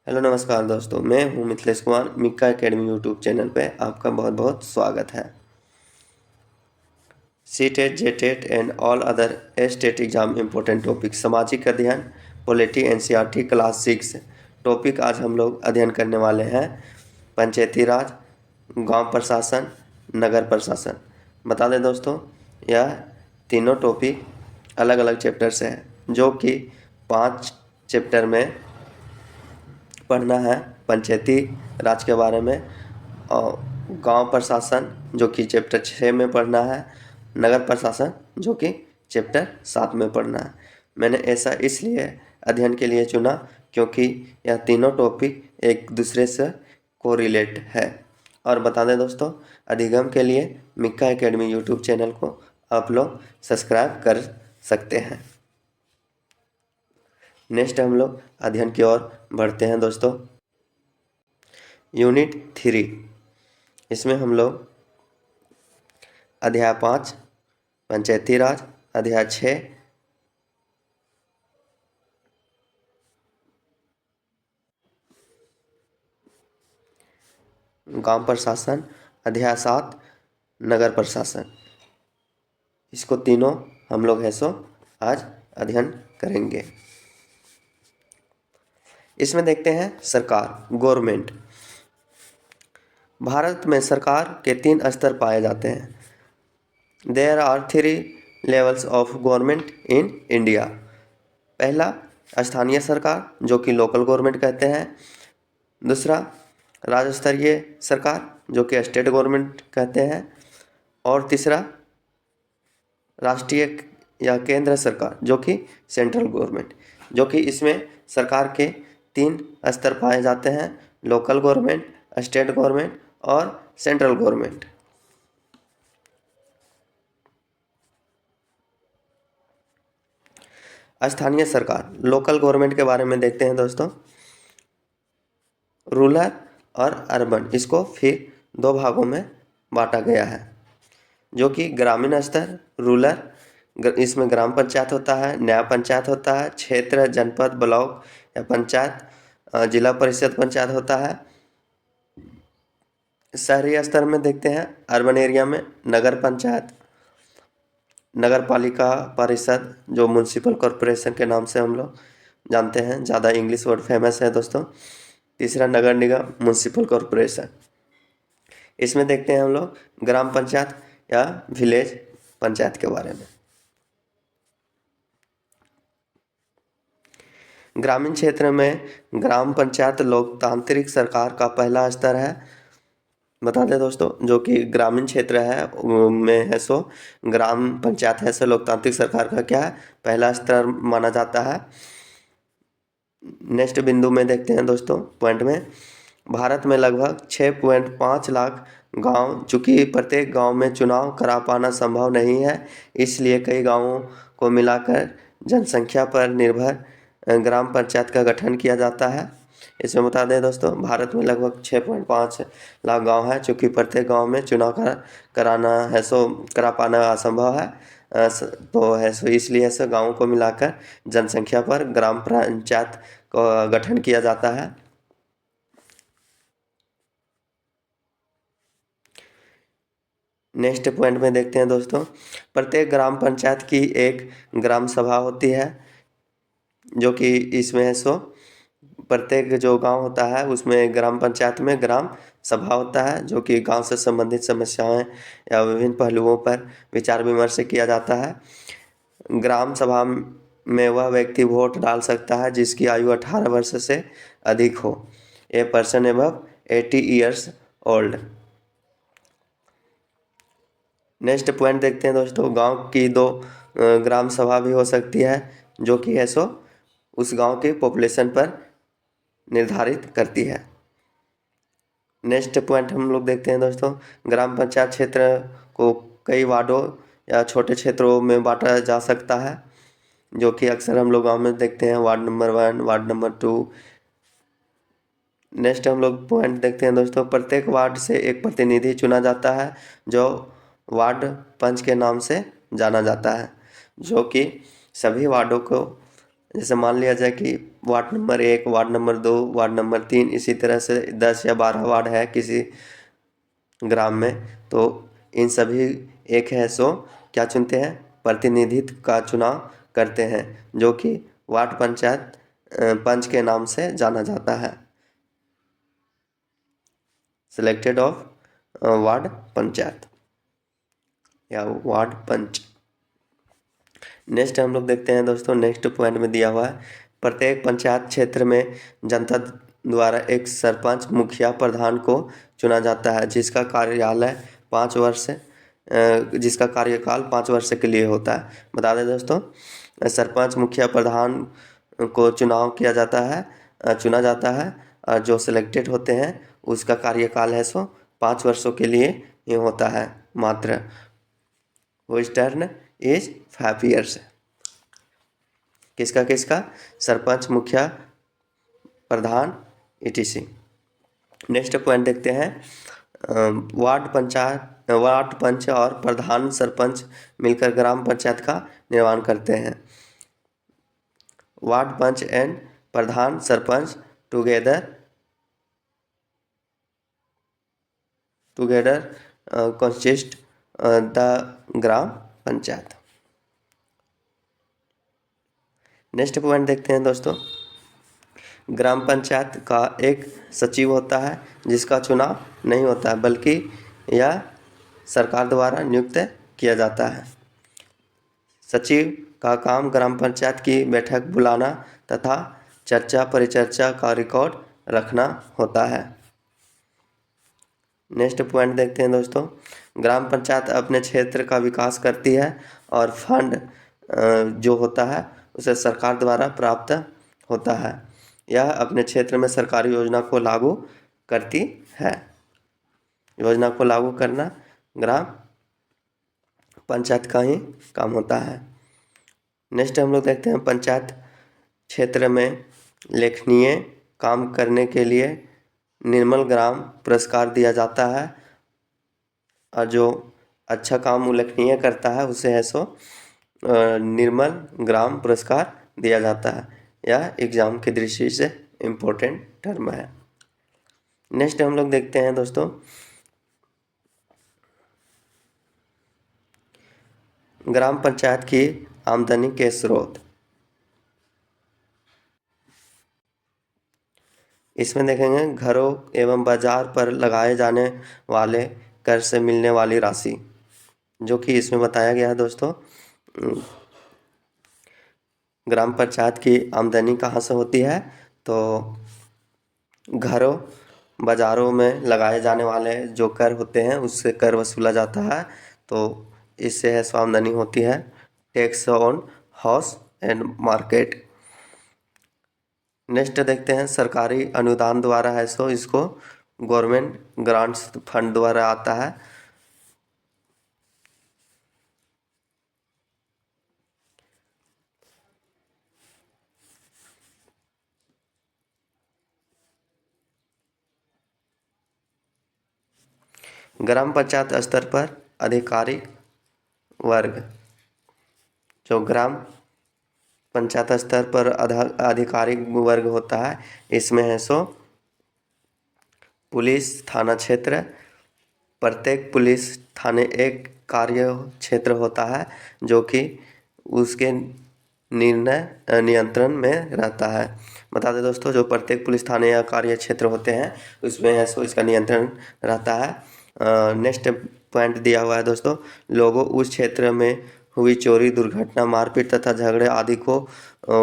Hello नमस्कार दोस्तों, मैं हूं Mithilesh Kumar. Mika academy YouTube channel पे आपका बहुत बहुत स्वागत है। CTET, JTET and all other state exam important topic, सामाजिक अध्ययन, पॉलिटी, एनसीईआरटी क्लास 6 टॉपिक आज हम लोग अध्ययन करने वाले हैं। पंचायती राज, गांव प्रशासन, नगर प्रशासन। बता दें दोस्तों, यह तीनों टॉपिक अलग अलग चैप्टर से हैं, जो कि 5 चैप्टर में पढ़ना है। पंचायती राज के बारे में, और गांव प्रशासन जो कि चैप्टर 6 में पढ़ना है, नगर प्रशासन जो कि चैप्टर 7 में पढ़ना है। मैंने ऐसा इसलिए अध्ययन के लिए चुना क्योंकि यह तीनों टॉपिक एक दूसरे से कोरिलेट है। और बता दें दोस्तों, अधिगम के लिए मिक्का एकेडमी यूट्यूब चैनल को आप लोग सब्सक्राइब कर सकते हैं। नेक्स्ट हम लोग अध्ययन की ओर बढ़ते हैं दोस्तों। यूनिट 3, इसमें हम लोग अध्याय 5 पंचायती राज, अध्याय 6 गांव प्रशासन, अध्याय 7 नगर प्रशासन, इसको तीनों हम लोग है सो आज अध्ययन करेंगे। इसमें देखते हैं सरकार, गवर्नमेंट। भारत में सरकार के 3 स्तर पाए जाते हैं। There are 3 levels of government in India. पहला स्थानीय सरकार जो कि लोकल गवर्नमेंट कहते हैं। दूसरा राज्य स्तरीय सरकार जो कि स्टेट गवर्नमेंट कहते हैं। और तीसरा राष्ट्रीय या केंद्र सरकार जो कि सेंट्रल गवर्नमेंट, जो कि इसमें सरकार के 3 स्तर पाए जाते हैं: लोकल गवर्नमेंट, स्टेट गवर्नमेंट और सेंट्रल गवर्नमेंट। स्थानीय सरकार, लोकल गवर्नमेंट के बारे में देखते हैं दोस्तों। रूरल और अर्बन, इसको फिर 2 भागों में बांटा गया है, जो कि ग्रामीण स्तर रूरल, इसमें ग्राम पंचायत होता है, न्याय पंचायत होता है, क्षेत्र, जनपद, ब्लॉक या पंचायत, जिला परिषद पंचायत होता है। शहरी स्तर में देखते हैं, अर्बन एरिया में नगर पंचायत, नगर पालिका परिषद जो म्यूनसिपल कॉरपोरेशन के नाम से हम लोग जानते हैं, ज़्यादा इंग्लिश वर्ड फेमस है दोस्तों। तीसरा नगर निगम, म्यूनसिपल कॉरपोरेशन। इसमें देखते हैं हम लोग ग्राम पंचायत या विलेज पंचायत के बारे में। ग्रामीण क्षेत्र में ग्राम पंचायत लोकतांत्रिक सरकार का पहला स्तर है। बता दें दोस्तों, जो कि ग्रामीण क्षेत्र है में है सो ग्राम पंचायत है सो लोकतांत्रिक सरकार का क्या है, पहला स्तर माना जाता है। नेक्स्ट बिंदु में देखते हैं दोस्तों, पॉइंट में, भारत में लगभग 6.5 लाख गांव, चूँकि प्रत्येक गांव में चुनाव करा पाना संभव नहीं है, इसलिए कई गांवों को मिलाकर जनसंख्या पर निर्भर ग्राम पंचायत का गठन किया जाता है। इसमें बता दें दोस्तों, भारत में लगभग 6.5 लाख गांव है, चूँकि प्रत्येक गांव में चुनाव कराना है सो करा पाना असंभव है, तो है सो इसलिए ऐसे गाँवों को मिलाकर जनसंख्या पर ग्राम पंचायत का गठन किया जाता है। नेक्स्ट पॉइंट में देखते हैं दोस्तों, प्रत्येक ग्राम पंचायत की एक ग्राम सभा होती है, जो कि इसमें है सो प्रत्येक जो गांव होता है उसमें ग्राम पंचायत में ग्राम सभा होता है, जो कि गांव से संबंधित समस्याएं या विभिन्न पहलुओं पर विचार विमर्श किया जाता है। ग्राम सभा में वह व्यक्ति वोट डाल सकता है जिसकी आयु 18 वर्ष से अधिक हो, a person above 80 years old. Next point देखते हैं दोस्तों, गांव की 2 ग्राम सभा भी हो सकती है, जो कि है सो उस गांव के पॉपुलेशन पर निर्धारित करती है। नेक्स्ट पॉइंट हम लोग देखते हैं दोस्तों, ग्राम पंचायत क्षेत्र को कई वार्डों या छोटे क्षेत्रों में बांटा जा सकता है, जो कि अक्सर हम लोग गाँव में देखते हैं, ward number 1, ward number 2। Next हम लोग पॉइंट देखते हैं दोस्तों, प्रत्येक वार्ड से एक प्रतिनिधि चुना जाता है, जो वार्ड पंच के नाम से जाना जाता है, जो कि सभी वार्डों को, जैसे मान लिया जाए कि ward number 1, ward number 2, ward number 3, इसी तरह से 10 या 12 वार्ड है किसी ग्राम में, तो इन सभी एक है सो क्या चुनते हैं, प्रतिनिधित्व का चुनाव करते हैं, जो कि वार्ड पंचायत पंच के नाम से जाना जाता है। सिलेक्टेड ऑफ वार्ड पंचायत या वार्ड पंच। नेक्स्ट हम लोग देखते हैं दोस्तों, नेक्स्ट पॉइंट में दिया हुआ है, प्रत्येक पंचायत क्षेत्र में जनता द्वारा एक सरपंच, मुखिया, प्रधान को चुना जाता है, जिसका कार्यकाल 5 वर्ष के लिए होता है। बता दें दोस्तों, सरपंच, मुखिया, प्रधान को चुना जाता है और जो सिलेक्टेड होते हैं उसका कार्यकाल है सो 5 वर्षों के लिए ही होता है मात्र। Which term is 5 years। किसका सरपंच, मुखिया, प्रधान, etc। नेक्स्ट पॉइंट देखते हैं, वार्ड पंच और प्रधान सरपंच मिलकर ग्राम पंचायत का निर्माण करते हैं। Ward panch and pradhan sarpanch together consist the gram panchayat. Next point देखते हैं दोस्तों, ग्राम पंचायत का एक सचिव होता है जिसका चुनाव नहीं होता है, बल्कि यह सरकार द्वारा नियुक्त किया जाता है। सचिव का काम ग्राम पंचायत की बैठक बुलाना तथा चर्चा परिचर्चा का रिकॉर्ड रखना होता है। नेक्स्ट पॉइंट देखते हैं दोस्तों, ग्राम पंचायत अपने क्षेत्र का विकास करती है और फंड जो होता है उसे सरकार द्वारा प्राप्त होता है। यह अपने क्षेत्र में सरकारी योजना को लागू करती है। योजना को लागू करना ग्राम पंचायत का ही काम होता है। नेक्स्ट हम लोग देखते हैं, पंचायत क्षेत्र में उल्लेखनीय काम करने के लिए निर्मल ग्राम पुरस्कार दिया जाता है, और जो अच्छा काम उल्लेखनीय करता है उसे है सो निर्मल ग्राम पुरस्कार दिया जाता है। यह एग्जाम की दृष्टि से इम्पोर्टेंट टर्म है। नेक्स्ट हम लोग देखते हैं दोस्तों, ग्राम पंचायत की आमदनी के स्रोत। इसमें देखेंगे घरों एवं बाजार पर लगाए जाने वाले कर से मिलने वाली राशि, जो कि इसमें बताया गया है दोस्तों। ग्राम पंचायत की आमदनी कहाँ से होती है, तो घरों बाज़ारों में लगाए जाने वाले जो कर होते हैं उससे कर वसूला जाता है, तो इससे है सो आमदनी होती है। Tax on house and market. Next देखते हैं, सरकारी अनुदान द्वारा है सो इसको गवर्नमेंट ग्रांट्स फंड द्वारा आता है। ग्राम पंचायत स्तर पर आधिकारिक वर्ग, जो ग्राम पंचायत स्तर पर आधिकारिक वर्ग होता है, इसमें है सो पुलिस थाना क्षेत्र। प्रत्येक पुलिस थाने एक कार्य क्षेत्र होता है जो कि उसके नियंत्रण में रहता है। बता दें दोस्तों, जो प्रत्येक पुलिस थाने या कार्य क्षेत्र होते हैं उसमें है सो इसका नियंत्रण रहता है। नेक्स्ट पॉइंट दिया हुआ है दोस्तों, लोगों उस क्षेत्र में हुई चोरी, दुर्घटना, मारपीट तथा झगड़े आदि को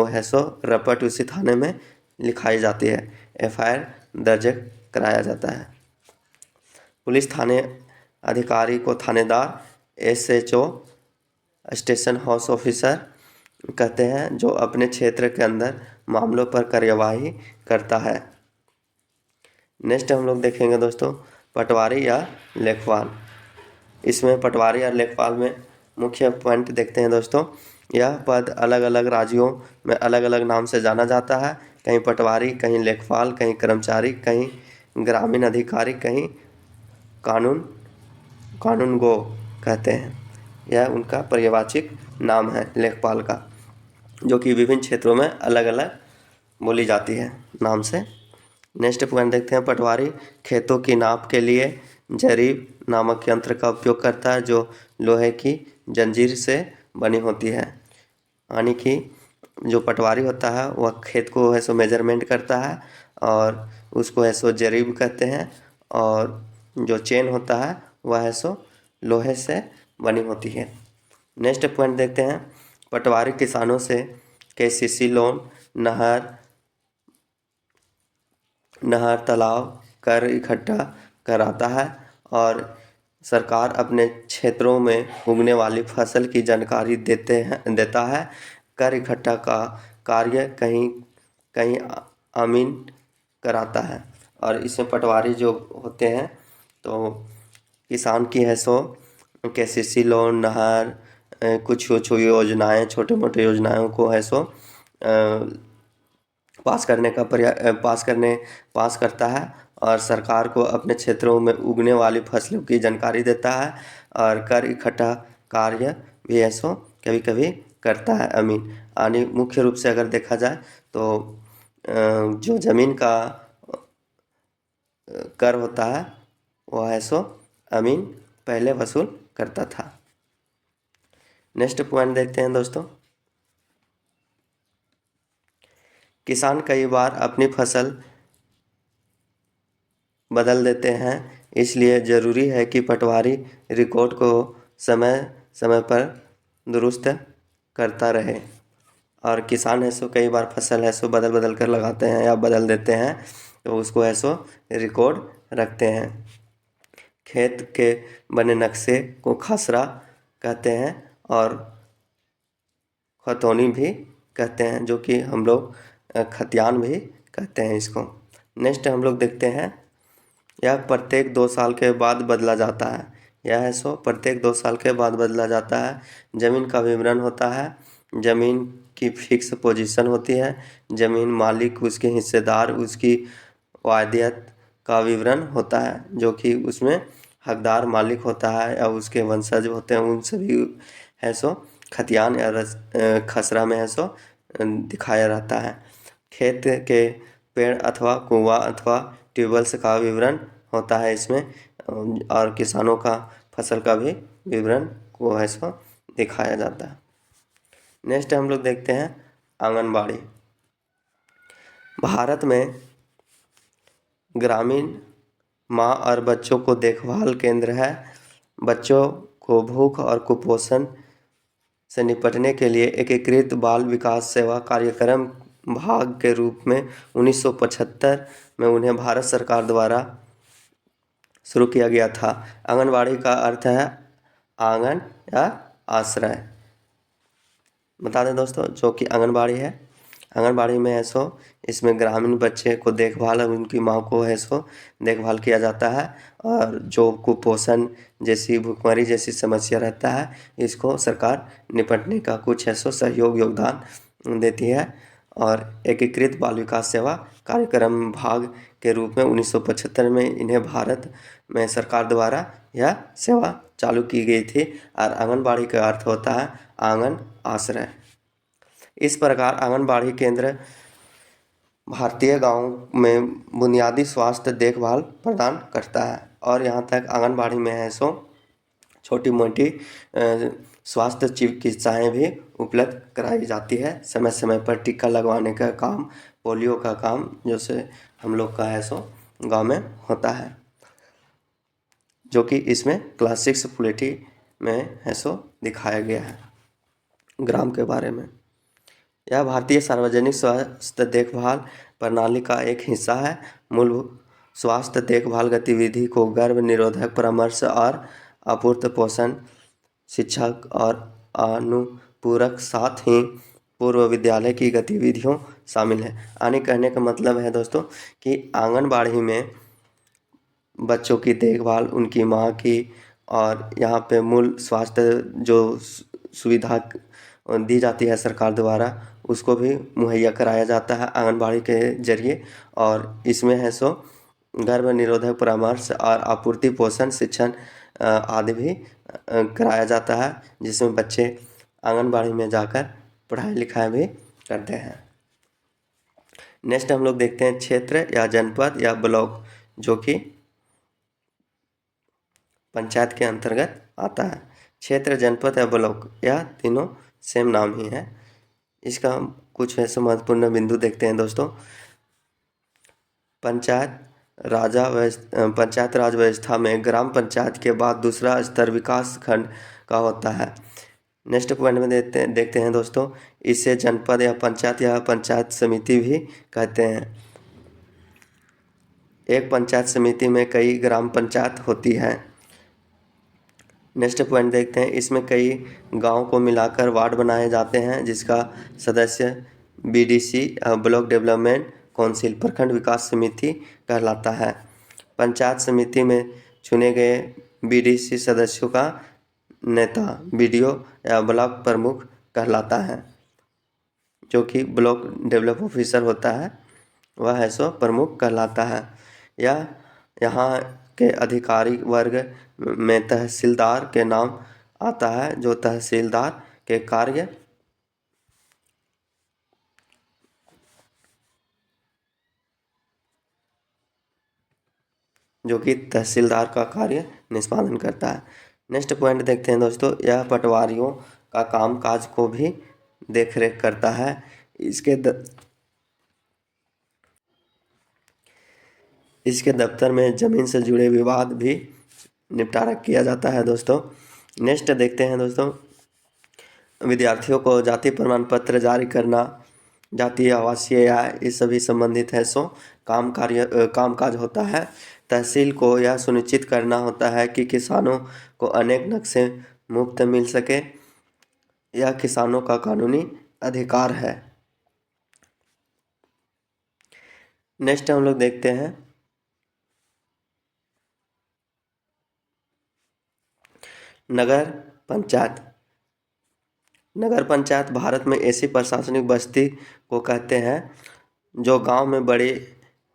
है सो रपट उसी थाने में लिखाई जाती है, FIR दर्ज कराया जाता है। पुलिस थाने अधिकारी को थानेदार, SHO स्टेशन हाउस ऑफिसर कहते हैं, जो अपने क्षेत्र के अंदर मामलों पर कार्यवाही करता है। नेक्स्ट हम लोग देखेंगे दोस्तों, पटवारी या लेखपाल। इसमें पटवारी या लेखपाल में मुख्य पॉइंट देखते हैं दोस्तों, यह पद अलग अलग राज्यों में अलग अलग नाम से जाना जाता है। कहीं पटवारी, कहीं लेखपाल, कहीं कर्मचारी, कहीं ग्रामीण अधिकारी, कहीं कानूनगो कहते हैं। यह उनका पर्यवाचिक नाम है लेखपाल का, जो कि विभिन्न क्षेत्रों में अलग अलग बोली जाती है नाम से। नेक्स्ट पॉइंट देखते हैं, पटवारी खेतों की नाप के लिए जरीब नामक यंत्र का उपयोग करता है जो लोहे की जंजीर से बनी होती है। यानी कि जो पटवारी होता है वह खेत को है सो मेजरमेंट करता है और उसको है सो जरीब कहते हैं, और जो चेन होता है वह है सो लोहे से बनी होती है। नेक्स्ट पॉइंट देखते हैं, पटवारी किसानों से केसीसी लोन, नहर तालाब कर इकट्ठा कराता है और सरकार अपने क्षेत्रों में उगने वाली फसल की जानकारी देता है। कर इकट्ठा का कार्य कहीं कहीं अमीन कराता है। और इसमें पटवारी जो होते हैं तो किसान की है सो केसीसी लोन, नहर, कुछ कुछ योजनाएं, छोटे मोटे योजनाओं को है सो पास करता है और सरकार को अपने क्षेत्रों में उगने वाली फसलों की जानकारी देता है। और कर इकट्ठा कार्य भी ऐसो कभी कभी करता है अमीन। यानी मुख्य रूप से अगर देखा जाए तो जो ज़मीन का कर होता है वह ऐसो अमीन पहले वसूल करता था। नेक्स्ट पॉइंट देखते हैं दोस्तों, किसान कई बार अपनी फसल बदल देते हैं, इसलिए ज़रूरी है कि पटवारी रिकॉर्ड को समय समय पर दुरुस्त करता रहे। और किसान है सो कई बार फसल है सो बदल बदल कर लगाते हैं या बदल देते हैं, तो उसको है सो रिकॉर्ड रखते हैं। खेत के बने नक्शे को खसरा कहते हैं और खतौनी भी कहते हैं, जो कि हम लोग खतियान भी कहते हैं इसको। नेक्स्ट हम लोग देखते हैं, यह प्रत्येक 2 साल के बाद बदला जाता है। यह है सो प्रत्येक 2 साल के बाद बदला जाता है। ज़मीन का विवरण होता है, ज़मीन की फिक्स पोजीशन होती है, ज़मीन मालिक, उसके हिस्सेदार, उसकी वायदियत का विवरण होता है, जो कि उसमें हकदार मालिक होता है या उसके वंशज होते हैं, उन सभी है सो खतियान या खसरा में है सो दिखाया रहता है। खेत के पेड़ अथवा कुआं अथवा ट्यूबवेल्स का विवरण होता है इसमें, और किसानों का फसल का भी विवरण को है सो दिखाया जाता है। नेक्स्ट हम लोग देखते हैं आंगनबाड़ी। भारत में ग्रामीण माँ और बच्चों को देखभाल केंद्र है। बच्चों को भूख और कुपोषण से निपटने के लिए एकीकृत बाल विकास सेवा कार्यक्रम भाग के रूप में 1975 में उन्हें भारत सरकार द्वारा शुरू किया गया था। आंगनबाड़ी का अर्थ है आंगन या आश्रय। बता दें दोस्तों, जो कि आंगनबाड़ी है, आंगनबाड़ी में है सो इसमें ग्रामीण बच्चे को देखभाल और उनकी माँ को है सो देखभाल किया जाता है, और जो कुपोषण जैसी, भुखमरी जैसी समस्या रहता है, इसको सरकार निपटने का कुछ है सो सहयोग योगदान देती है। और एकीकृत बाल विकास सेवा कार्यक्रम भाग के रूप में 1975 में इन्हें भारत में सरकार द्वारा यह सेवा चालू की गई थी। और आंगनबाड़ी का अर्थ होता है आंगन आश्रय। इस प्रकार आंगनबाड़ी केंद्र भारतीय गाँव में बुनियादी स्वास्थ्य देखभाल प्रदान करता है। और यहाँ तक आंगनबाड़ी में है सो छोटी मोटी स्वास्थ्य चिकित्साएँ भी उपलब्ध कराई जाती है। समय समय पर टीका लगवाने का काम, पोलियो का काम जो से हम लोग का है सो गाँव में होता है, जो कि इसमें क्लास 6 पॉलिटी में है सो दिखाया गया है ग्राम के बारे में। यह भारतीय सार्वजनिक स्वास्थ्य देखभाल प्रणाली का एक हिस्सा है। मूल स्वास्थ्य देखभाल गतिविधि को गर्भ निरोधक परामर्श और आपूर्ति, पोषण, शिक्षा और अनुपूरक, साथ ही पूर्व विद्यालय की गतिविधियों शामिल है। आने कहने का मतलब है दोस्तों कि आंगनबाड़ी में बच्चों की देखभाल, उनकी माँ की, और यहाँ पे मूल स्वास्थ्य जो सुविधा दी जाती है सरकार द्वारा, उसको भी मुहैया कराया जाता है आंगनबाड़ी के जरिए। और इसमें है सो गर्भ निरोधक परामर्श और आपूर्ति, पोषण, शिक्षण आदि भी कराया जाता है, जिसमें बच्चे आंगनबाड़ी में जाकर पढ़ाई लिखाई भी करते हैं। नेक्स्ट हम लोग देखते हैं क्षेत्र या जनपद या ब्लॉक, जो कि पंचायत के अंतर्गत आता है। क्षेत्र, जनपद या ब्लॉक, यह तीनों सेम नाम ही है। इसका हम कुछ ऐसे महत्वपूर्ण बिंदु देखते हैं दोस्तों। पंचायत राज व्यवस्था में ग्राम पंचायत के बाद दूसरा स्तर विकास खंड का होता है। नेक्स्ट पॉइंट में देखते हैं दोस्तों, इसे जनपद या पंचायत समिति भी कहते हैं। एक पंचायत समिति में कई ग्राम पंचायत होती है। नेक्स्ट पॉइंट देखते हैं, इसमें कई गांव को मिलाकर वार्ड बनाए जाते हैं, जिसका सदस्य बीडीसी ब्लॉक डेवलपमेंट काउंसिल प्रखंड विकास समिति कहलाता है। पंचायत समिति में चुने गए बीडीसी सदस्यों का नेता बीडीओ या ब्लॉक प्रमुख कहलाता है, जो कि ब्लॉक डेवलप ऑफिसर होता है, वह है सो प्रमुख कहलाता है। यह यहाँ के अधिकारी वर्ग में तहसीलदार के नाम आता है, जो तहसीलदार के कार्य जो कि तहसीलदार का कार्य निष्पादन करता है। नेक्स्ट पॉइंट देखते हैं दोस्तों, यह पटवारियों का कामकाज को भी देखरेख करता है। इसके दफ्तर में ज़मीन से जुड़े विवाद भी निपटारा किया जाता है दोस्तों। नेक्स्ट देखते हैं दोस्तों, विद्यार्थियों को जाति प्रमाण पत्र जारी करना, जातीय आवासीय आय, ये सभी संबंधित है सो कामकाज होता है। तहसील को यह सुनिश्चित करना होता है कि किसानों को अनेक नक्शे मुफ्त मिल सके। यह किसानों का कानूनी अधिकार है। नेक्स्ट हम लोग देखते हैं नगर पंचायत। नगर पंचायत भारत में ऐसी प्रशासनिक बस्ती को कहते हैं जो गांव में बड़ी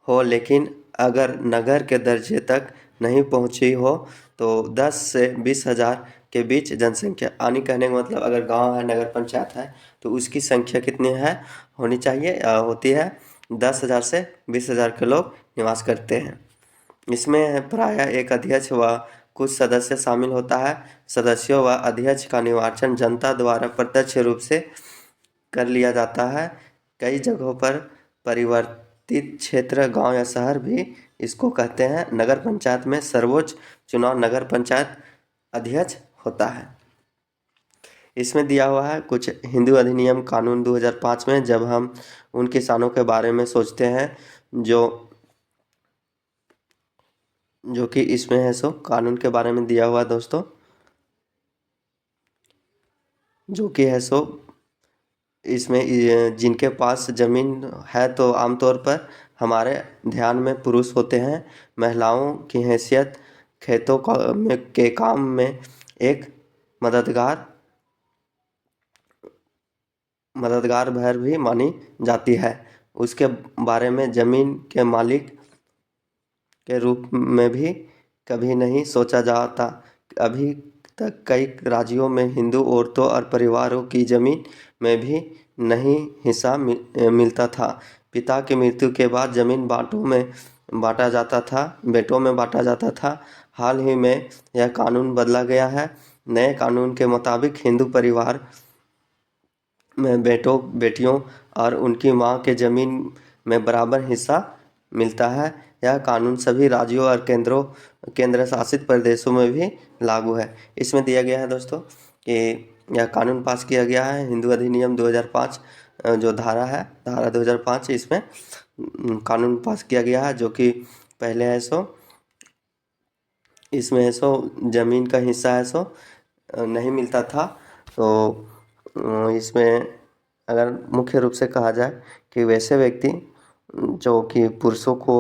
हो, लेकिन अगर नगर के दर्जे तक नहीं पहुंची हो तो 10 से 20 हज़ार के बीच जनसंख्या आनी। कहने का मतलब, अगर गांव है, नगर पंचायत है, तो उसकी संख्या कितनी है होनी चाहिए, होती है 10,000 से 20,000 के लोग निवास करते हैं। इसमें प्रायः एक अध्यक्ष व कुछ सदस्य शामिल होता है। सदस्यों व अध्यक्ष का निर्वाचन जनता द्वारा प्रत्यक्ष रूप से कर लिया जाता है। कई जगहों पर परिवर्तित क्षेत्र, गांव या शहर भी इसको कहते हैं। नगर पंचायत में सर्वोच्च चुनाव नगर पंचायत अध्यक्ष होता है। इसमें दिया हुआ है कुछ हिंदू अधिनियम कानून 2005 में। जब हम उन किसानों के बारे में सोचते हैं जो कि इसमें है सो कानून के बारे में दिया हुआ दोस्तों, जो कि है सो इसमें जिनके पास ज़मीन है, तो आमतौर पर हमारे ध्यान में पुरुष होते हैं। महिलाओं की हैसियत खेतों के काम में एक मददगार भर भी मानी जाती है। उसके बारे में ज़मीन के मालिक के रूप में भी कभी नहीं सोचा जाता। अभी तक कई राज्यों में हिंदू औरतों और परिवारों की ज़मीन में भी नहीं हिस्सा मिलता था। पिता की मृत्यु के बाद ज़मीन बेटों में बांटा जाता था। हाल ही में यह कानून बदला गया है। नए कानून के मुताबिक हिंदू परिवार में बेटियों और उनकी मां के ज़मीन में बराबर हिस्सा मिलता है। यह कानून सभी राज्यों और केंद्र शासित प्रदेशों में भी लागू है। इसमें दिया गया है दोस्तों कि यह कानून पास किया गया है, हिंदू अधिनियम 2005 जो धारा है, धारा 2005, इसमें कानून पास किया गया है, जो कि पहले है सो इसमें है सो ज़मीन का हिस्सा है सो नहीं मिलता था। तो इसमें अगर मुख्य रूप से कहा जाए कि वैसे व्यक्ति जो कि पुरुषों को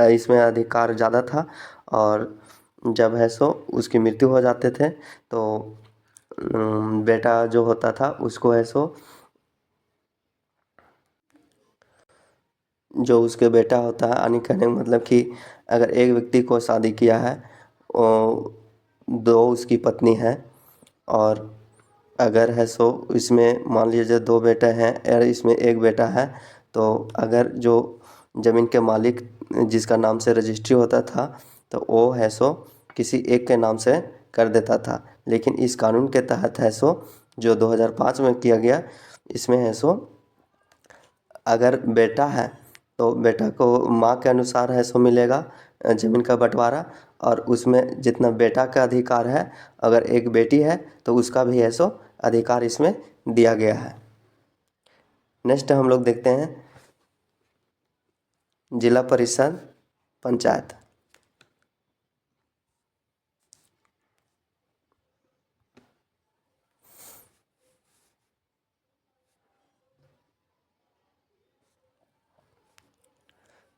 इसमें अधिकार ज़्यादा था, और जब है सो उसकी मृत्यु हो जाते थे तो बेटा जो होता था उसको है सो जो उसके बेटा होता है, यानी कहने का मतलब कि अगर एक व्यक्ति को शादी किया है, दो उसकी पत्नी है, और अगर है सो इसमें मान लीजिए 2 बेटे हैं और इसमें एक बेटा है, तो अगर जो ज़मीन के मालिक जिसका नाम से रजिस्ट्री होता था तो वो है सो किसी एक के नाम से कर देता था। लेकिन इस कानून के तहत है सो जो 2005 में किया गया, इसमें है सो अगर बेटा है तो बेटा को माँ के अनुसार है सो मिलेगा ज़मीन का बंटवारा, और उसमें जितना बेटा का अधिकार है, अगर एक बेटी है तो उसका भी है सो अधिकार इसमें दिया गया है। नेक्स्ट हम लोग देखते हैं जिला परिषद पंचायत।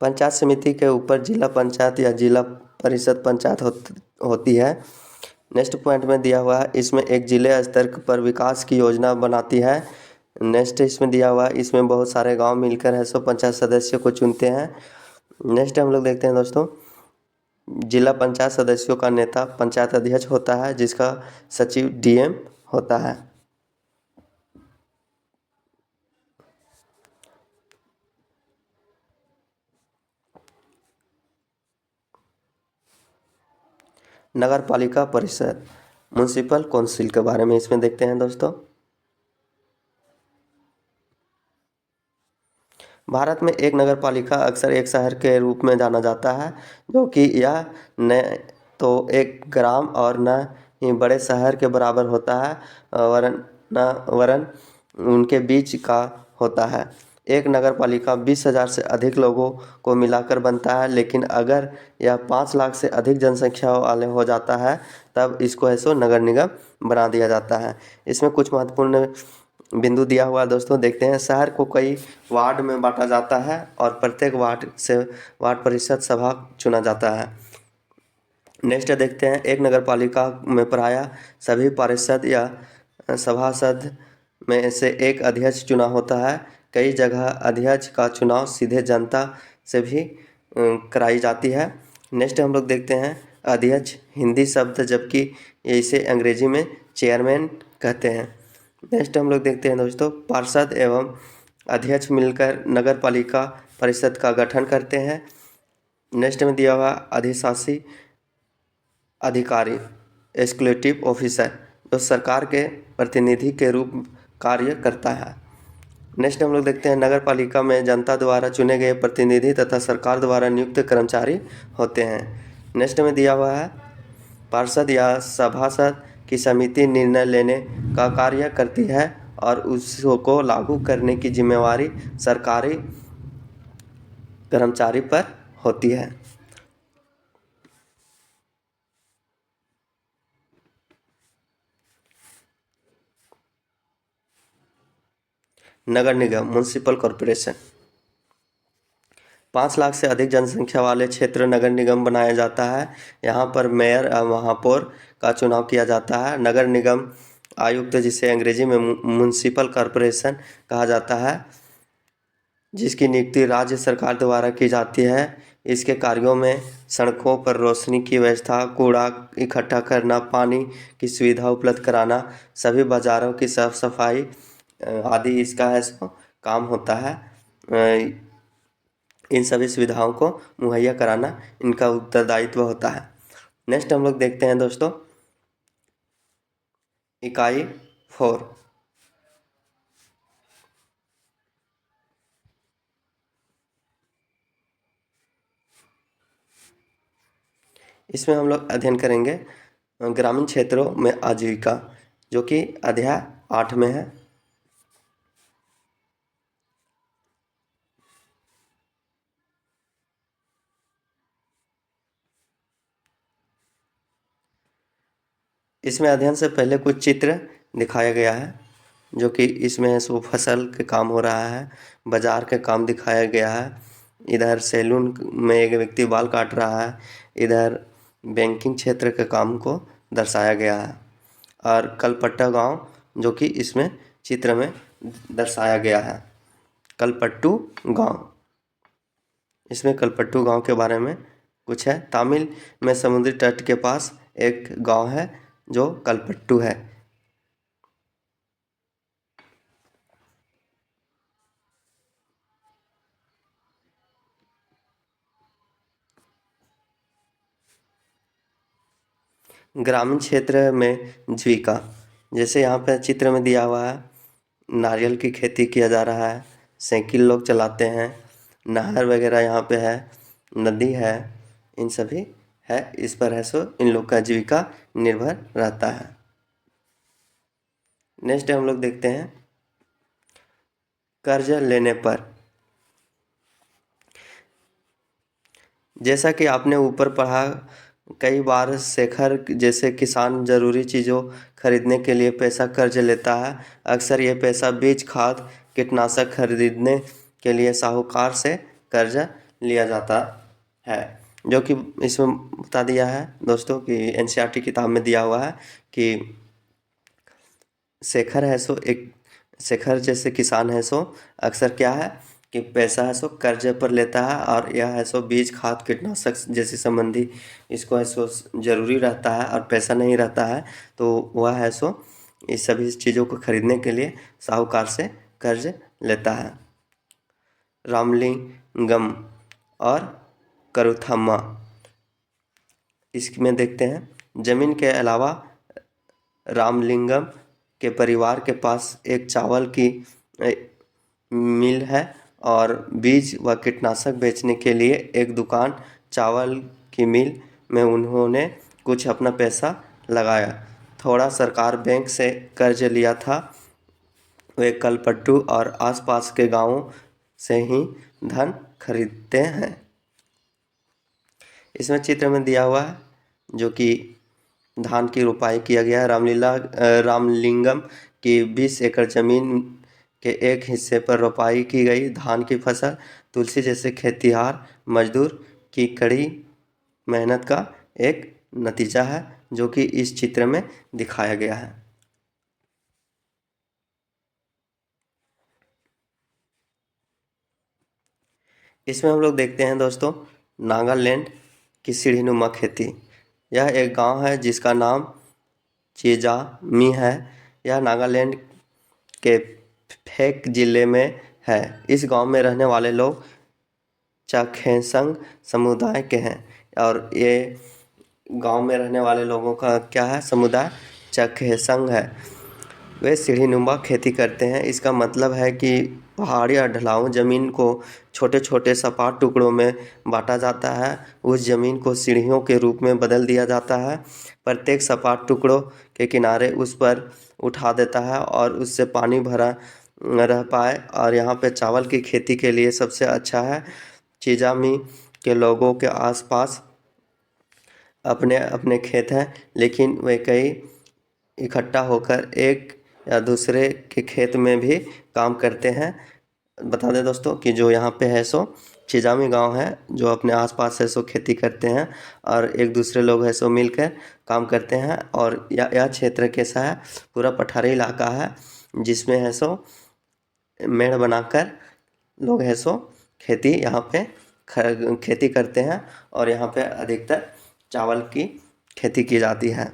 पंचायत समिति के ऊपर जिला पंचायत या जिला परिषद पंचायत होती है। नेक्स्ट पॉइंट में दिया हुआ है, इसमें एक जिले स्तर पर विकास की योजना बनाती है। नेक्स्ट इसमें दिया हुआ है, इसमें बहुत सारे गांव मिलकर है सो पंचायत सदस्य को चुनते हैं। नेक्स्ट हम लोग देखते हैं दोस्तों, जिला पंचायत सदस्यों का नेता पंचायत अध्यक्ष होता है, जिसका सचिव डीएम होता है। नगर पालिका परिषद म्युनिसिपल काउंसिल के बारे में इसमें देखते हैं दोस्तों। भारत में एक नगर पालिका अक्सर एक शहर के रूप में जाना जाता है, जो कि यह न तो एक ग्राम और न ही बड़े शहर के बराबर होता है, वरन उनके बीच का होता है। एक नगर पालिका 20,000 से अधिक लोगों को मिलाकर बनता है, लेकिन अगर यह 5 लाख से अधिक जनसंख्या वाले हो जाता है तब इसको है सो नगर निगम बना दिया जाता है। इसमें कुछ महत्वपूर्ण बिंदु दिया हुआ है दोस्तों, देखते हैं। शहर को कई वार्ड में बांटा जाता है और प्रत्येक वार्ड से वार्ड परिषद सभा चुना जाता है। नेक्स्ट देखते हैं, एक नगर पालिका में प्रायः सभी पार्षद या सभासद में से एक अध्यक्ष चुना होता है। कई जगह अध्यक्ष का चुनाव सीधे जनता से भी कराई जाती है। नेक्स्ट हम लोग देखते हैं, अध्यक्ष हिंदी शब्द जबकि इसे अंग्रेजी में चेयरमैन कहते हैं। नेक्स्ट हम लोग देखते हैं दोस्तों, पार्षद एवं अध्यक्ष मिलकर नगर पालिका परिषद का गठन करते हैं। नेक्स्ट में दिया हुआ अधिशासी अधिकारी एग्जीक्यूटिव ऑफिसर, जो सरकार के प्रतिनिधि के रूप कार्य करता है। नेक्स्ट हम लोग देखते हैं, नगर पालिका में जनता द्वारा चुने गए प्रतिनिधि तथा सरकार द्वारा नियुक्त कर्मचारी होते हैं। नेक्स्ट में दिया हुआ है, पार्षद या सभासद की समिति निर्णय लेने का कार्य करती है और उसको लागू करने की जिम्मेवारी सरकारी कर्मचारी पर होती है। नगर निगम म्युनिसिपल कॉरपोरेशन 5 लाख से अधिक जनसंख्या वाले क्षेत्र नगर निगम बनाया जाता है। यहाँ पर मेयर और महापौर का चुनाव किया जाता है। नगर निगम आयुक्त, जिसे अंग्रेजी में म्युनिसिपल कॉरपोरेशन कहा जाता है, जिसकी नियुक्ति राज्य सरकार द्वारा की जाती है। इसके कार्यों में सड़कों पर रोशनी की व्यवस्था, कूड़ा इकट्ठा करना, पानी की सुविधा उपलब्ध कराना, सभी बाज़ारों की साफ सफाई आदि इसका है सो काम होता है। इन सभी सुविधाओं को मुहैया कराना इनका उत्तरदायित्व होता है। नेक्स्ट हम लोग देखते हैं दोस्तों, इकाई 4। इसमें हम लोग अध्ययन करेंगे ग्रामीण क्षेत्रों में आजीविका, जो कि अध्याय 8 में है। इसमें अध्ययन से पहले कुछ चित्र दिखाया गया है, जो कि इसमें सो फसल के काम हो रहा है, बाजार के काम दिखाया गया है। इधर सैलून में एक व्यक्ति बाल काट रहा है, इधर बैंकिंग क्षेत्र के काम को दर्शाया गया है, और कलपट्टा गांव जो कि इसमें चित्र में दर्शाया गया है। कलपट्टू गांव, इसमें कलपट्टू गांव के बारे में कुछ है। तमिल में समुद्री तट के पास एक गांव है जो कलपट्टू है। ग्रामीण क्षेत्र में जीविका, जैसे यहाँ पे चित्र में दिया हुआ है, नारियल की खेती किया जा रहा है, साइकिल लोग चलाते हैं, नहर वगैरह यहाँ पे है, नदी है, इन सभी है, इस पर है सो इन लोग का जीविका निर्भर रहता है। नेक्स्ट हम लोग देखते हैं कर्ज लेने पर। जैसा कि आपने ऊपर पढ़ा, कई बार शेखर जैसे किसान ज़रूरी चीज़ों खरीदने के लिए पैसा कर्ज लेता है। अक्सर ये पैसा बीज, खाद, कीटनाशक खरीदने के लिए साहूकार से कर्ज लिया जाता है। जो कि इसमें बता दिया है दोस्तों कि एनसीईआरटी किताब में दिया हुआ है कि शेखर है सो एक शेखर जैसे किसान है सो अक्सर क्या है कि पैसा है सो कर्जे पर लेता है, और यह है सो बीज, खाद, कीटनाशक जैसे संबंधी इसको है सो ज़रूरी रहता है, और पैसा नहीं रहता है तो वह है सो इस सभी चीज़ों को खरीदने के लिए साहूकार से कर्ज लेता है। रामलिंगम और करुथम्मा, इसमें देखते हैं जमीन के अलावा रामलिंगम के परिवार के पास एक चावल की मिल है, और बीज व कीटनाशक बेचने के लिए एक दुकान। चावल की मिल में उन्होंने कुछ अपना पैसा लगाया, थोड़ा सरकार बैंक से कर्ज लिया था। वे कलपट्टू और आसपास के गांवों से ही धन खरीदते हैं। इसमें चित्र में दिया हुआ है जो कि धान की रोपाई किया गया है। रामलिंगम की 20 एकड़ जमीन के एक हिस्से पर रोपाई की गई धान की फसल तुलसी जैसे खेतिहर मजदूर की कड़ी मेहनत का एक नतीजा है, जो कि इस चित्र में दिखाया गया है। इसमें हम लोग देखते हैं दोस्तों नागालैंड की सीढ़ीनुमा खेती। यह एक गांव है जिसका नाम चेजामी है। यह नागालैंड के फेक जिले में है। इस गांव में रहने वाले लोग चाखेसंग समुदाय के हैं, और ये गांव में रहने वाले लोगों का क्या है, समुदाय चाखेसंग है। वे सीढ़ीनुमा खेती करते हैं। इसका मतलब है कि पहाड़ी और ढलाऊ ज़मीन को छोटे छोटे सपाट टुकड़ों में बांटा जाता है। उस ज़मीन को सीढ़ियों के रूप में बदल दिया जाता है। प्रत्येक सपाट टुकड़ों के किनारे उस पर उठा देता है और उससे पानी भरा रह पाए। और यहाँ पे चावल की खेती के लिए सबसे अच्छा है। चिजामी के लोगों के आसपास अपने अपने खेत हैं, लेकिन वे कई इकट्ठा होकर एक या दूसरे के खेत में भी काम करते हैं। बता दें दोस्तों कि जो यहाँ पे है सो चिजामी गांव है, जो अपने आसपास है सो खेती करते हैं और एक दूसरे लोग है सो मिलकर काम करते हैं। और यह क्षेत्र कैसा है, पूरा पठारी इलाका है, जिसमें है सो मेड़ बनाकर लोग है सो खेती यहाँ पे खेती करते हैं, और यहाँ पे अधिकतर चावल की खेती की जाती है।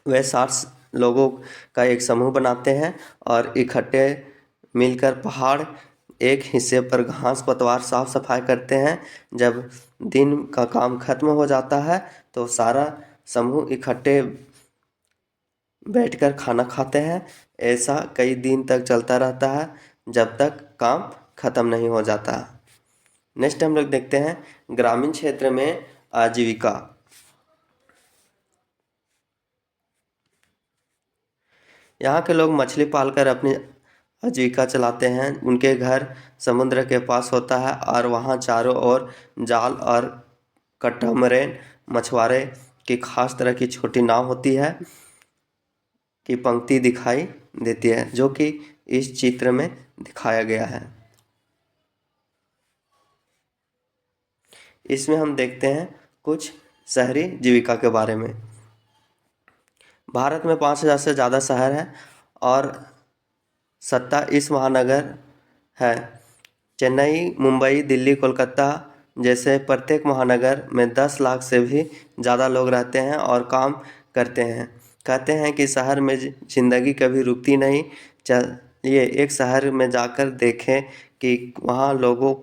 वे 60 लोगों का एक समूह बनाते हैं और इकट्ठे मिलकर पहाड़ एक हिस्से पर घास पतवार साफ सफाई करते हैं। जब दिन का काम खत्म हो जाता है तो सारा समूह इकट्ठे बैठकर खाना खाते हैं। ऐसा कई दिन तक चलता रहता है जब तक काम खत्म नहीं हो जाता। नेक्स्ट हम लोग देखते हैं ग्रामीण क्षेत्र में आजीविका। यहाँ के लोग मछली पालकर अपनी आजीविका चलाते हैं। उनके घर समुद्र के पास होता है और वहाँ चारों ओर जाल और कटमरेन मछुआरे की खास तरह की छोटी नाव होती है की पंक्ति दिखाई देती है, जो कि इस चित्र में दिखाया गया है। इसमें हम देखते हैं कुछ शहरी जीविका के बारे में। भारत में 5000 से ज़्यादा शहर हैं और 27 महानगर है। चेन्नई, मुंबई, दिल्ली, कोलकाता जैसे प्रत्येक महानगर में 10 लाख से भी ज़्यादा लोग रहते हैं और काम करते हैं। कहते हैं कि शहर में ज़िंदगी कभी रुकती नहीं। चलिए एक शहर में जाकर देखें कि वहाँ लोगों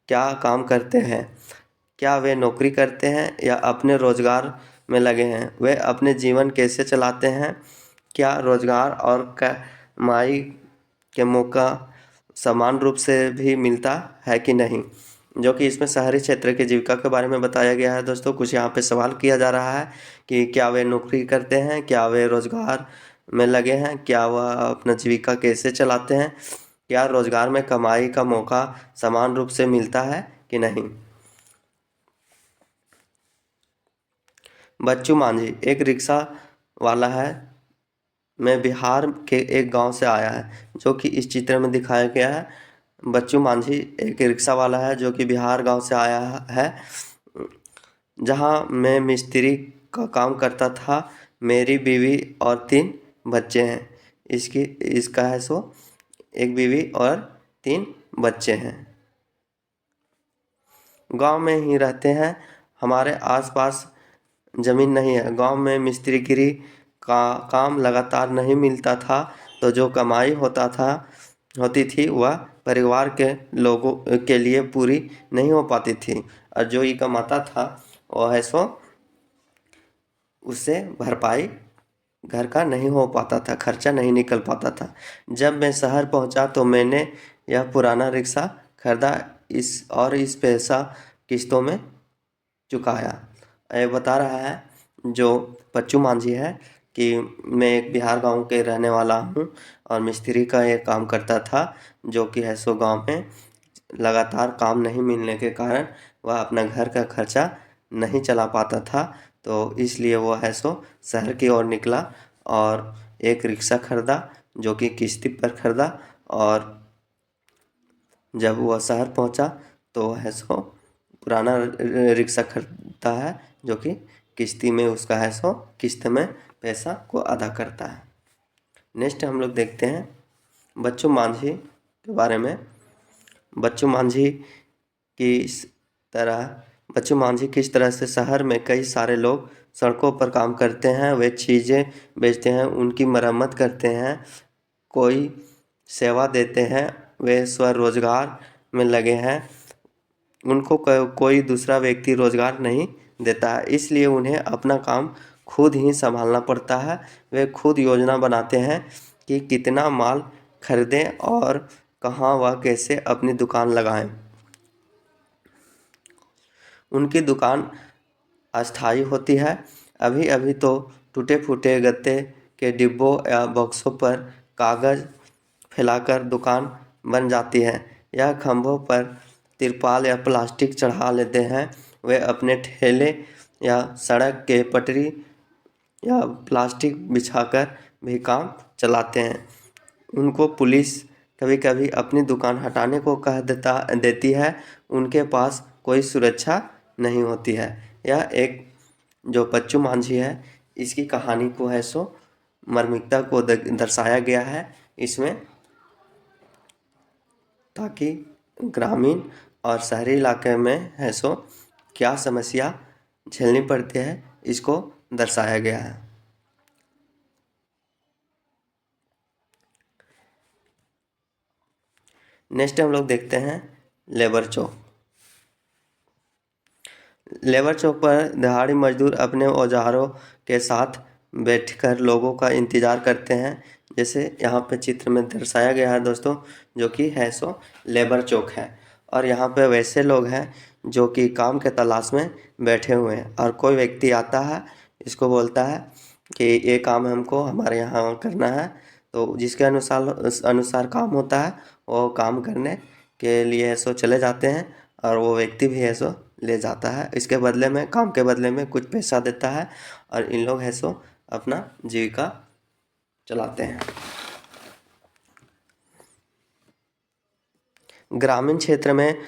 क्या काम करते हैं, क्या वे नौकरी करते हैं या अपने रोज़गार में लगे हैं। वे अपने जीवन कैसे चलाते हैं? क्या रोजगार और कमाई के मौका समान रूप से भी मिलता है कि नहीं? जो कि इसमें शहरी क्षेत्र की जीविका के बारे में बताया गया है दोस्तों। कुछ यहाँ पे सवाल किया जा रहा है कि क्या वे नौकरी करते हैं, क्या वे रोजगार में लगे हैं, क्या वह अपना जीविका कैसे चलाते हैं, क्या रोजगार में कमाई का मौका समान रूप से मिलता है कि नहीं। बच्चू मांझी एक रिक्शा वाला है, मैं बिहार के एक गांव से आया है, जो कि इस चित्र में दिखाया गया है। बच्चू मांझी एक रिक्शा वाला है जो कि बिहार गांव से आया है। जहां मैं मिस्त्री का काम करता था। मेरी बीवी और 3 बच्चे हैं। इसका है सो एक बीवी और 3 बच्चे हैं। गांव में ही रहते हैं। हमारे आसपास ज़मीन नहीं है। गांव में मिस्त्रीगिरी का काम लगातार नहीं मिलता था, तो जो कमाई होती थी वह परिवार के लोगों के लिए पूरी नहीं हो पाती थी, और जो ये कमाता था वह है सो उससे भरपाई घर का नहीं हो पाता था, खर्चा नहीं निकल पाता था। जब मैं शहर पहुंचा तो मैंने यह पुराना रिक्शा खरीदा, इस पैसा किस्तों में चुकाया। ये बता रहा है जो बच्चू मांझी है कि मैं एक बिहार गांव के रहने वाला हूं और मिस्त्री का ये काम करता था, जो कि है सो गांव में लगातार काम नहीं मिलने के कारण वह अपना घर का खर्चा नहीं चला पाता था। तो इसलिए वह है सो शहर की ओर निकला और एक रिक्शा खरीदा, जो कि किस्ती पर खरीदा। और जब वह शहर पहुंचा तो है सो पुराना रिक्शा खरीदता है, जो कि किस्ती में उसका है सो किस्त में पैसा को अदा करता है। नेक्स्ट हम लोग देखते हैं बच्चू मांझी के बारे में। बच्चू मांझी किस बच्चू मांझी किस तरह से शहर में कई सारे लोग सड़कों पर काम करते हैं, वे चीज़ें बेचते हैं, उनकी मरम्मत करते हैं, कोई सेवा देते हैं, वे स्वरोजगार में लगे हैं। उनको कोई दूसरा व्यक्ति रोजगार नहीं देता है, इसलिए उन्हें अपना काम खुद ही संभालना पड़ता है। वे खुद योजना बनाते हैं कि कितना माल खरीदें और कहाँ व कैसे अपनी दुकान लगाएं। उनकी दुकान अस्थायी होती है। अभी अभी तो टूटे फूटे गत्ते के डिब्बों या बक्सों पर कागज़ फैलाकर दुकान बन जाती है, या खंभों पर तिरपाल या प्लास्टिक चढ़ा लेते हैं। वे अपने ठेले या सड़क के पटरी या प्लास्टिक बिछाकर भी काम चलाते हैं। उनको पुलिस कभी कभी अपनी दुकान हटाने को कह देती है। उनके पास कोई सुरक्षा नहीं होती है। यह एक जो बच्चू मांझी है, इसकी कहानी को है सो मार्मिकता को दर्शाया गया है इसमें, ताकि ग्रामीण और शहरी इलाके में है सो क्या समस्या झेलनी पड़ती है इसको दर्शाया गया है। नेक्स्ट हम लोग देखते हैं लेबर चौक। लेबर चौक पर दिहाड़ी मजदूर अपने औजारों के साथ बैठकर लोगों का इंतज़ार करते हैं, जैसे यहाँ पे चित्र में दर्शाया गया है दोस्तों, जो कि है सो लेबर चौक है। और यहाँ पे वैसे लोग हैं जो कि काम के तलाश में बैठे हुए हैं, और कोई व्यक्ति आता है, इसको बोलता है कि ये काम हमको हमारे यहाँ करना है, तो जिसके अनुसार काम होता है वो काम करने के लिए सो चले जाते हैं, और वो व्यक्ति भी है सो ले जाता है। इसके बदले में, काम के बदले में कुछ पैसा देता है, और इन लोग है सो अपना जीविका चलाते हैं। ग्रामीण क्षेत्र में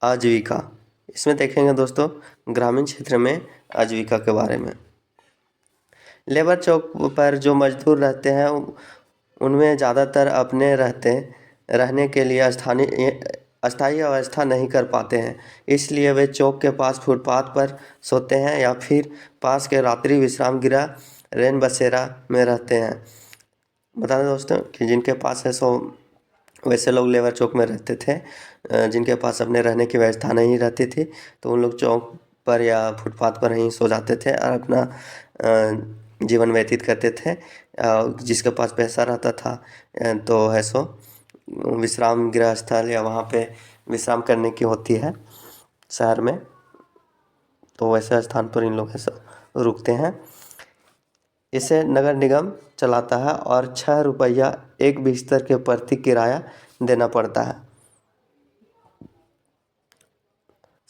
आजीविका, इसमें देखेंगे दोस्तों ग्रामीण क्षेत्र में आजीविका के बारे में। लेबर चौक पर जो मजदूर रहते हैं उनमें ज़्यादातर अपने रहने के लिए अस्थायी व्यवस्था नहीं कर पाते हैं, इसलिए वे चौक के पास फुटपाथ पर सोते हैं या फिर पास के रात्रि विश्राम गृह रैन बसेरा में रहते हैं। बता दें दोस्तों कि जिनके पास है सो वैसे लोग लेबर चौक में रहते थे, जिनके पास अपने रहने की व्यवस्था नहीं रहती थी, तो उन लोग चौक पर या फुटपाथ पर ही सो जाते थे और अपना जीवन व्यतीत करते थे। जिसके पास पैसा रहता था तो है सो विश्राम गृह स्थल या वहाँ पे विश्राम करने की होती है शहर में, तो वैसे स्थान पर इन लोग ऐसा रुकते हैं। इसे नगर निगम चलाता है और 6 रुपया एक बिस्तर के प्रति किराया देना पड़ता है।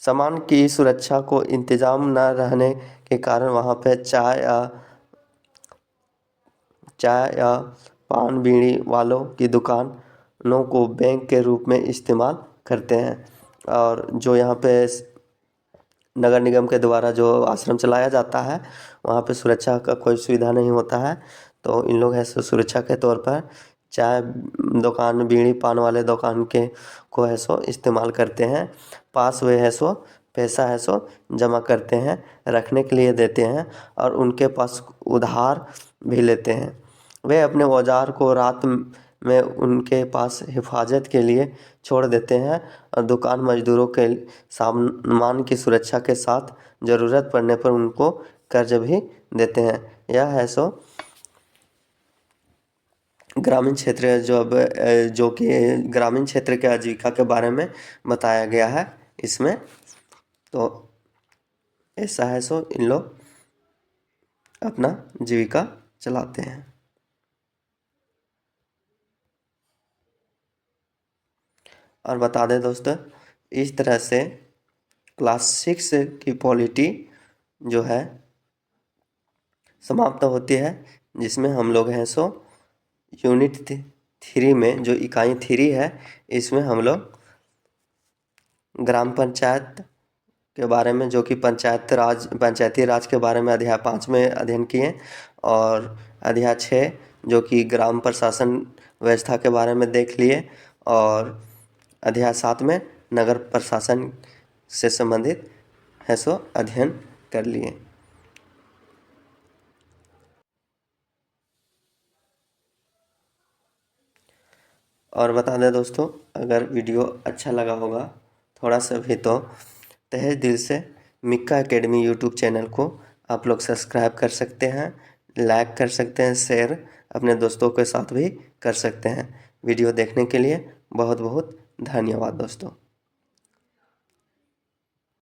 सामान की सुरक्षा को इंतजाम न रहने के कारण वहाँ पे चाय या पान बीड़ी वालों की दुकानों को बैंक के रूप में इस्तेमाल करते हैं। और जो यहाँ पे नगर निगम के द्वारा जो आश्रम चलाया जाता है वहाँ पे सुरक्षा का कोई सुविधा नहीं होता है, तो इन लोग ऐसे सुरक्षा के तौर पर चाय दुकान बीड़ी पान वाले दुकान के को है सो इस्तेमाल करते हैं। पास वे है सो पैसा है सो जमा करते हैं, रखने के लिए देते हैं और उनके पास उधार भी लेते हैं। वे अपने औजार को रात में उनके पास हिफाजत के लिए छोड़ देते हैं और दुकान मजदूरों के सामान की सुरक्षा के साथ ज़रूरत पड़ने पर उनको कर्ज भी देते हैं। यह है सो ग्रामीण क्षेत्र जो कि ग्रामीण क्षेत्र के आजीविका के बारे में बताया गया है इसमें। तो ऐसा है सो इन लोग अपना जीविका चलाते हैं। और बता दें दोस्तों, इस तरह से क्लास 6 की पॉलिटी जो है समाप्त होती है, जिसमें हम लोग हैं सो यूनिट 3 में जो इकाई 3 है इसमें हम लोग ग्राम पंचायत के बारे में जो कि पंचायती राज के बारे में अध्याय 5 में अध्ययन किए, और अध्याय 6 जो कि ग्राम प्रशासन व्यवस्था के बारे में देख लिए, और अध्याय 7 में नगर प्रशासन से संबंधित है सो अध्ययन कर लिए। और बता दें दोस्तों, अगर वीडियो अच्छा लगा होगा थोड़ा सा भी तो तहे दिल से मिक्का एकेडमी यूट्यूब चैनल को आप लोग सब्सक्राइब कर सकते हैं, लाइक कर सकते हैं, शेयर अपने दोस्तों के साथ भी कर सकते हैं। वीडियो देखने के लिए बहुत बहुत धन्यवाद दोस्तों।